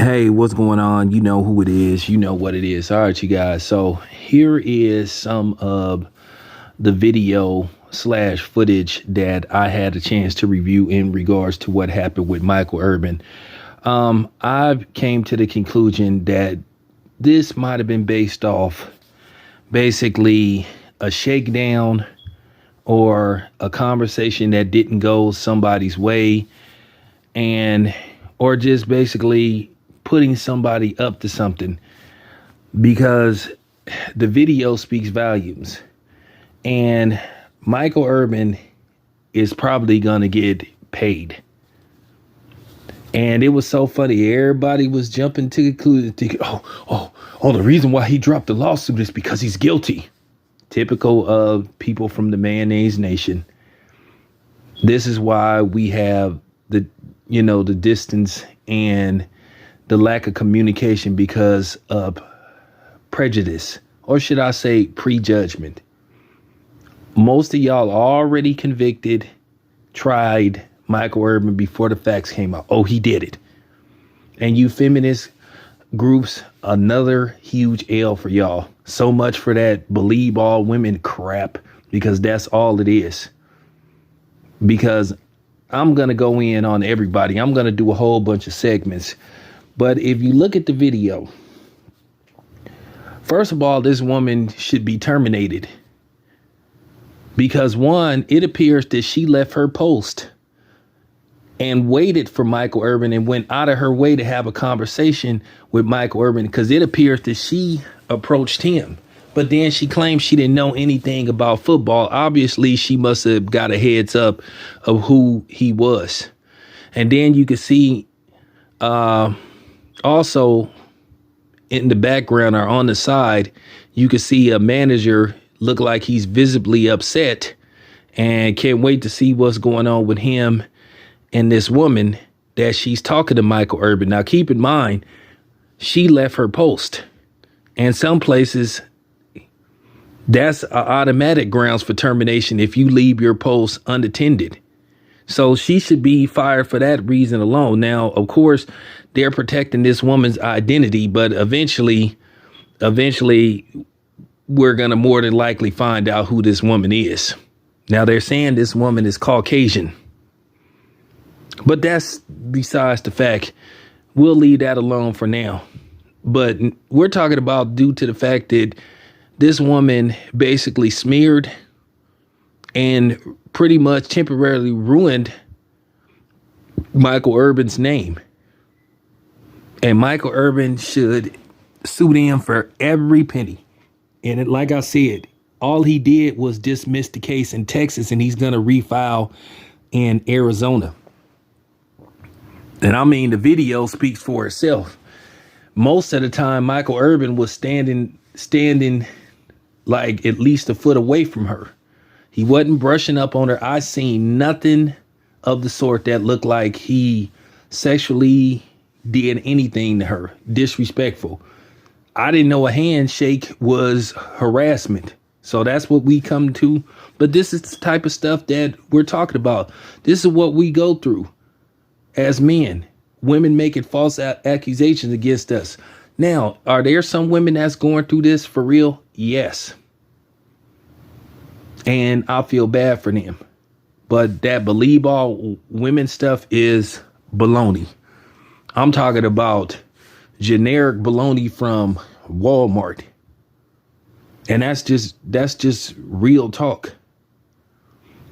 Hey, what's going on? You know who it is. You know what it is. All right, you guys. So here is some of the video slash footage that I had a chance to review in regards to what happened with Michael Irvin. I came to the conclusion that this might have been based off basically a shakedown or a conversation that didn't go somebody's way, and or just basically putting somebody up to something, because the video speaks volumes, and Michael Irvin is probably gonna get paid. And it was so funny. Everybody was jumping to the conclusion, thinking, the reason why he dropped the lawsuit is because he's guilty. Typical of people from the mayonnaise nation. This is why we have the distance and the lack of communication, because of prejudice, or should I say prejudgment. Most of y'all already convicted, tried Michael Irvin before the facts came out. Oh, he did it. And you feminist groups, another huge L for y'all. So much for that believe all women crap, because that's all it is. Because I'm going to go in on everybody. I'm going to do a whole bunch of segments. But if you look at the video, first of all, this woman should be terminated. Because one, it appears that she left her post and waited for Michael Irvin and went out of her way to have a conversation with Michael Irvin, because it appears that she approached him. But then she claimed she didn't know anything about football. Obviously, she must have got a heads up of who he was. And then you could see also in the background or on the side, you could see a manager look like he's visibly upset and can't wait to see what's going on with him and this woman that she's talking to Michael Irvin. Now, keep in mind, she left her post. And some places, that's automatic grounds for termination if you leave your post unattended. So she should be fired for that reason alone. Now, of course, they're protecting this woman's identity, but eventually, we're going to more than likely find out who this woman is. Now, they're saying this woman is Caucasian, but that's besides the fact. We'll leave that alone for now. But we're talking about due to the fact that this woman basically smeared and pretty much temporarily ruined Michael Irvin's name. And Michael Irvin should sue them for every penny. And like I said, all he did was dismiss the case in Texas, and he's going to refile in Arizona. And I mean, the video speaks for itself. Most of the time, Michael Irvin was standing like at least a foot away from her. He wasn't brushing up on her. I seen nothing of the sort that looked like he sexually did anything to her, disrespectful. I didn't know a handshake was harassment. So that's what we come to. But this is the type of stuff that we're talking about. This is what we go through as men. Women making false accusations against us. Now, are there some women that's going through this for real? Yes. And I feel bad for them. But that believe all women stuff is baloney. I'm talking about generic baloney from Walmart. And that's just real talk.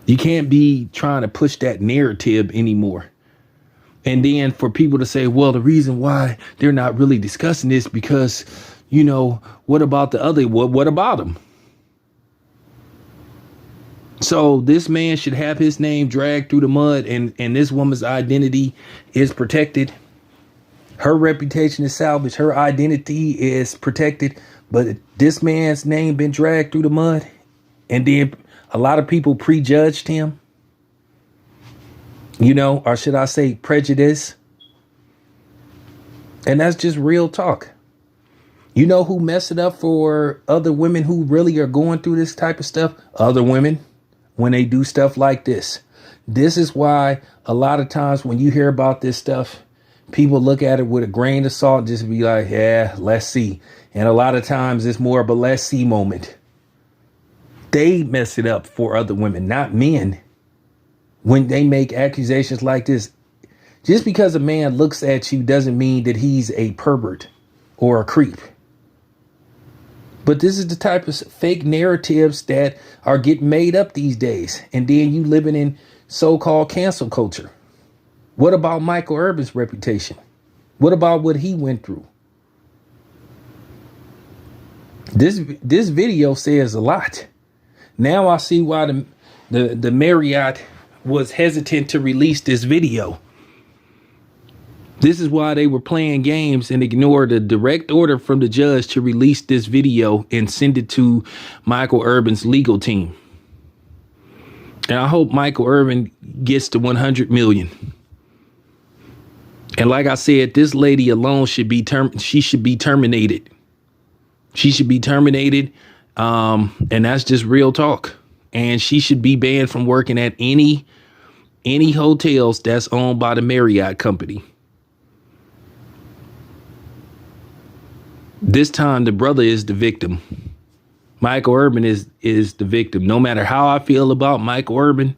You can't be trying to push that narrative anymore. And then for people to say, well, the reason why they're not really discussing this because, what about the other? What about them? So this man should have his name dragged through the mud, and this woman's identity is protected. Her reputation is salvaged. Her identity is protected. But this man's name been dragged through the mud. And then a lot of people prejudged him. Or should I say prejudice? And that's just real talk. You know who messed it up for other women who really are going through this type of stuff? Other women, when they do stuff like this. This is why a lot of times when you hear about this stuff, people look at it with a grain of salt and just be like, yeah, let's see. And a lot of times it's more of a let's see moment. They mess it up for other women, not men. When they make accusations like this, just because a man looks at you doesn't mean that he's a pervert or a creep. But this is the type of fake narratives that are getting made up these days. And then you living in so-called cancel culture. What about Michael Irvin's reputation? What about what he went through? This video says a lot. Now I see why the Marriott was hesitant to release this video. This is why they were playing games and ignored a direct order from the judge to release this video and send it to Michael Irvin's legal team. And I hope Michael Irvin gets to 100 million. And like I said, this lady alone should be she should be terminated. She should be terminated. And that's just real talk. And she should be banned from working at any hotels that's owned by the Marriott company. This time, the brother is the victim. Michael Irvin is the victim. No matter how I feel about Michael Irvin,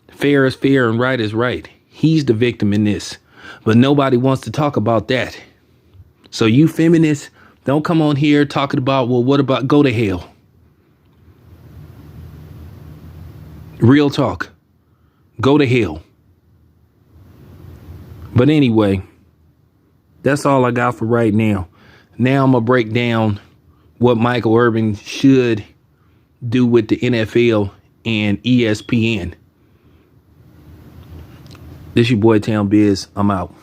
fair is fair and right is right. He's the victim in this. But nobody wants to talk about that. So you feminists, don't come on here talking about, well, what about go to hell? Real talk. Go to hell. But anyway, that's all I got for right now. Now I'm going to break down what Michael Irvin should do with the NFL and ESPN. This your boy Town Biz. I'm out.